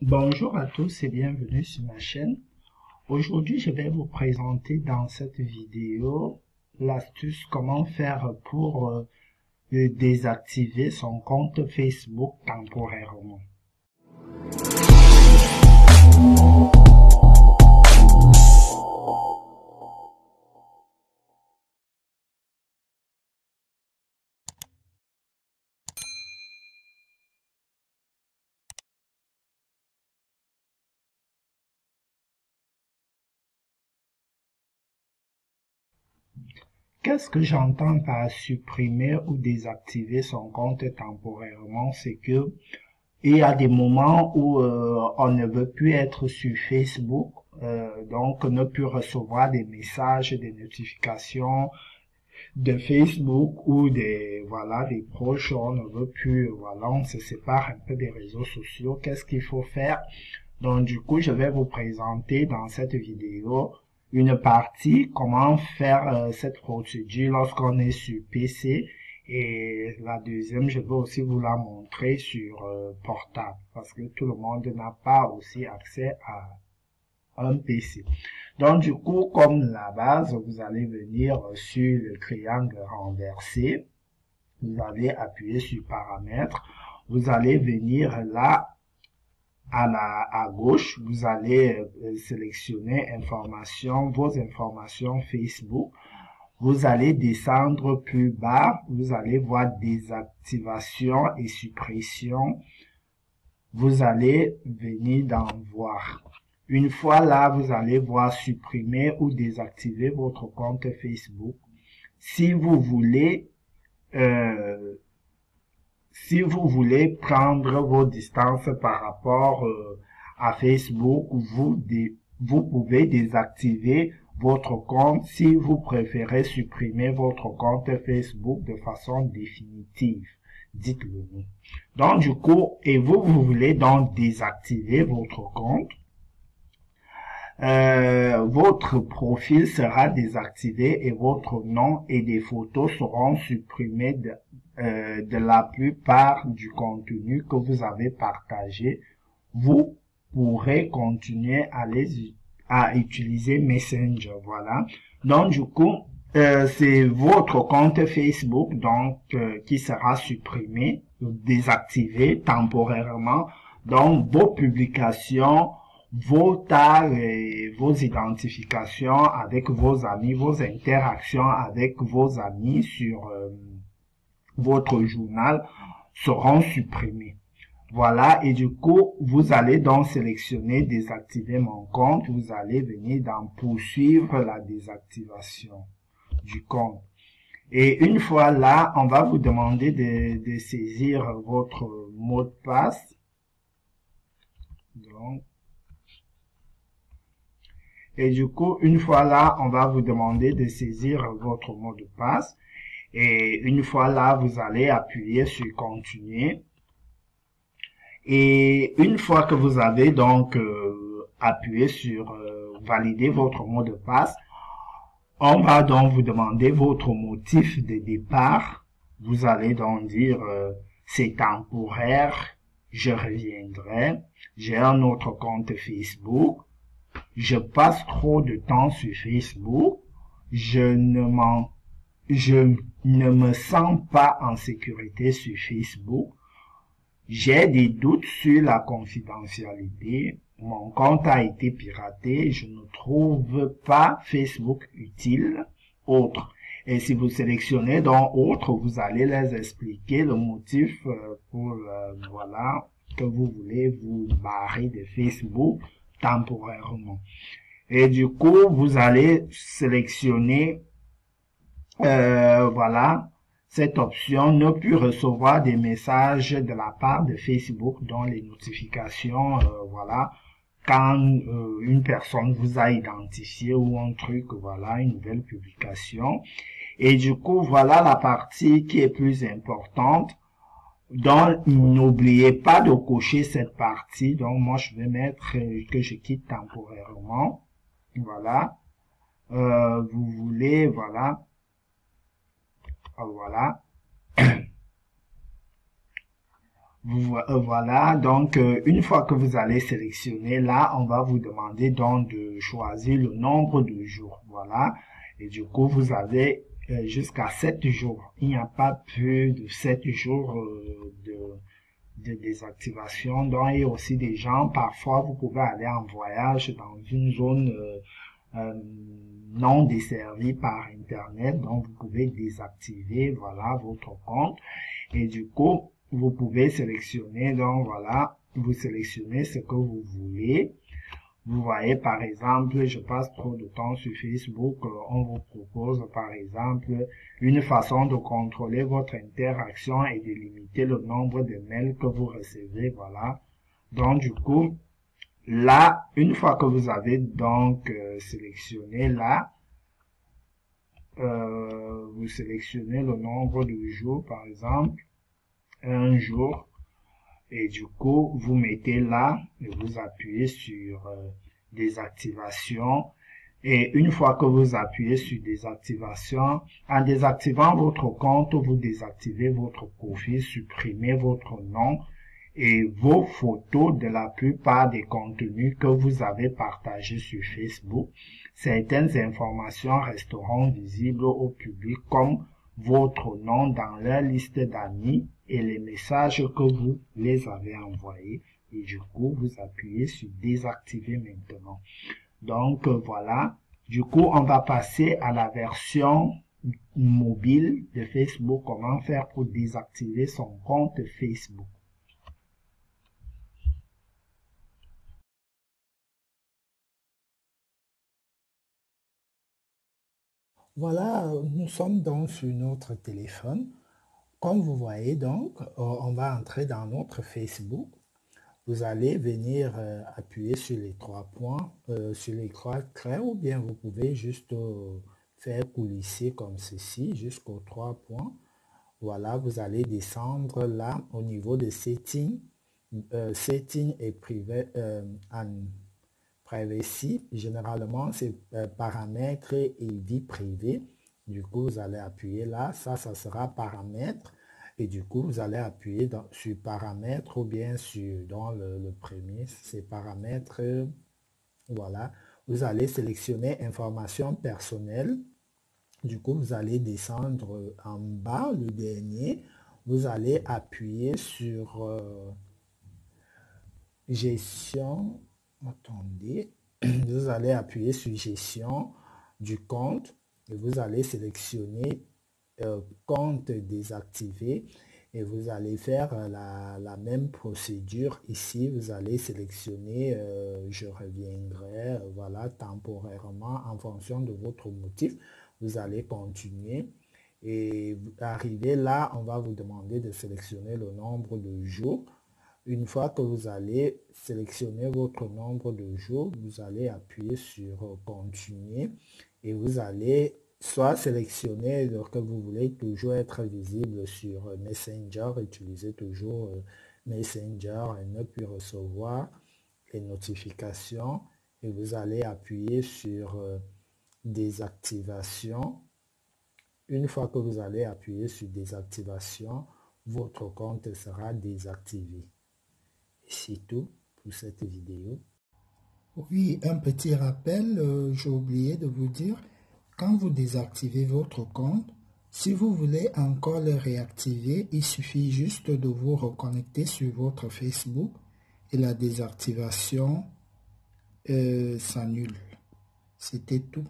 Bonjour à tous et bienvenue sur ma chaîne. Aujourd'hui, je vais vous présenter dans cette vidéo l'astuce comment faire pour désactiver son compte Facebook temporairement. Qu'est-ce que j'entends par supprimer ou désactiver son compte temporairement? C'est que il y a des moments où on ne veut plus être sur Facebook, donc ne plus recevoir des messages, des notifications de Facebook ou des proches, on ne veut plus, voilà, on se sépare un peu des réseaux sociaux. Qu'est-ce qu'il faut faire? Donc du coup, je vais vous présenter dans cette vidéo une partie, comment faire cette procédure lorsqu'on est sur PC, et la deuxième, je vais aussi vous la montrer sur portable, parce que tout le monde n'a pas aussi accès à un PC. Donc du coup, comme la base, vous allez venir sur le triangle renversé, vous allez appuyer sur paramètres, vous allez venir là à gauche, vous allez sélectionner informations, vos informations Facebook. Vous allez descendre plus bas, vous allez voir désactivation et suppression. Vous allez venir dans voir. Une fois là, vous allez voir supprimer ou désactiver votre compte Facebook. Si vous voulez prendre vos distances par rapport à Facebook, vous pouvez désactiver votre compte si vous préférez supprimer votre compte Facebook de façon définitive. Dites-le nous. Donc, du coup, et vous voulez donc désactiver votre compte, votre profil sera désactivé et votre nom et des photos seront supprimés de la plupart du contenu que vous avez partagé. Vous pourrez continuer à utiliser Messenger, voilà. Donc du coup, c'est votre compte Facebook donc qui sera supprimé, désactivé temporairement. Donc vos publications, vos tags et vos identifications avec vos amis, vos interactions avec vos amis sur votre journal seront supprimés. Voilà, et du coup, vous allez donc sélectionner désactiver mon compte, vous allez venir dans poursuivre la désactivation du compte. Et une fois là, on va vous demander de saisir votre mot de passe. Donc, et du coup, une fois là, on va vous demander de saisir votre mot de passe. Et une fois là, vous allez appuyer sur continuer. Et une fois que vous avez donc appuyé sur valider votre mot de passe, on va donc vous demander votre motif de départ. Vous allez donc dire c'est temporaire, je reviendrai, j'ai un autre compte Facebook, je passe trop de temps sur Facebook, je ne me sens pas en sécurité sur Facebook, j'ai des doutes sur la confidentialité, mon compte a été piraté, je ne trouve pas Facebook utile, autre. Et si vous sélectionnez dans autre, vous allez les expliquer le motif pour voilà que vous voulez vous barrer de Facebook temporairement. Et du coup, vous allez sélectionner voilà cette option ne plus recevoir des messages de la part de Facebook dont les notifications voilà quand une personne vous a identifié ou un truc, voilà, une nouvelle publication. Et du coup, voilà la partie qui est plus importante. Donc, n'oubliez pas de cocher cette partie. Donc, moi, je vais mettre que je quitte temporairement. Voilà. Vous voulez, voilà. Voilà. Voilà, donc une fois que vous allez sélectionner, là, on va vous demander donc de choisir le nombre de jours. Voilà, et du coup, vous avez jusqu'à 7 jours. Il n'y a pas plus de 7 jours de désactivation. Donc, il y a aussi des gens, parfois, vous pouvez aller en voyage dans une zone non desservie par Internet. Donc, vous pouvez désactiver, voilà, votre compte. Et du coup, vous pouvez sélectionner, donc voilà, vous sélectionnez ce que vous voulez. Vous voyez, par exemple, je passe trop de temps sur Facebook, on vous propose, par exemple, une façon de contrôler votre interaction et de limiter le nombre de mails que vous recevez, voilà. Donc, du coup, là, une fois que vous avez donc sélectionné là, vous sélectionnez le nombre de jours, par exemple, un jour, et du coup, vous mettez là et vous appuyez sur désactivation. Et une fois que vous appuyez sur désactivation, en désactivant votre compte, vous désactivez votre profil, supprimez votre nom et vos photos de la plupart des contenus que vous avez partagés sur Facebook. Certaines informations resteront visibles au public comme votre nom dans leur liste d'amis et les messages que vous les avez envoyés. Et du coup, vous appuyez sur désactiver maintenant. Donc voilà, du coup on va passer à la version mobile de Facebook, comment faire pour désactiver son compte Facebook. Voilà, nous sommes donc sur notre téléphone. Comme vous voyez donc, on va entrer dans notre Facebook. Vous allez venir appuyer sur les trois points, sur les trois traits, ou bien vous pouvez juste faire coulisser comme ceci jusqu'aux trois points. Voilà, vous allez descendre là au niveau de Setting, Setting et Privacy. Généralement, c'est paramètres et vie privée. Du coup, vous allez appuyer là. Ça sera paramètres. Et du coup, vous allez appuyer sur paramètres ou bien dans le premier, c'est paramètres. Voilà. Vous allez sélectionner informations personnelles. Du coup, vous allez descendre en bas, le dernier. Vous allez appuyer sur gestion. Attendez. Vous allez appuyer sur gestion du compte et vous allez sélectionner compte désactivé et vous allez faire la même procédure ici. Vous allez sélectionner je reviendrai voilà temporairement en fonction de votre motif. Vous allez continuer et arriver là, on va vous demander de sélectionner le nombre de jours. Une fois que vous allez sélectionner votre nombre de jours, vous allez appuyer sur continuer et vous allez soit sélectionner que vous voulez toujours être visible sur Messenger, utilisez toujours Messenger et ne plus recevoir les notifications et vous allez appuyer sur désactivation. Une fois que vous allez appuyer sur désactivation, votre compte sera désactivé. C'est tout pour cette vidéo. Oui, un petit rappel, j'ai oublié de vous dire, quand vous désactivez votre compte, si vous voulez encore le réactiver, il suffit juste de vous reconnecter sur votre Facebook et la désactivation s'annule. C'était tout.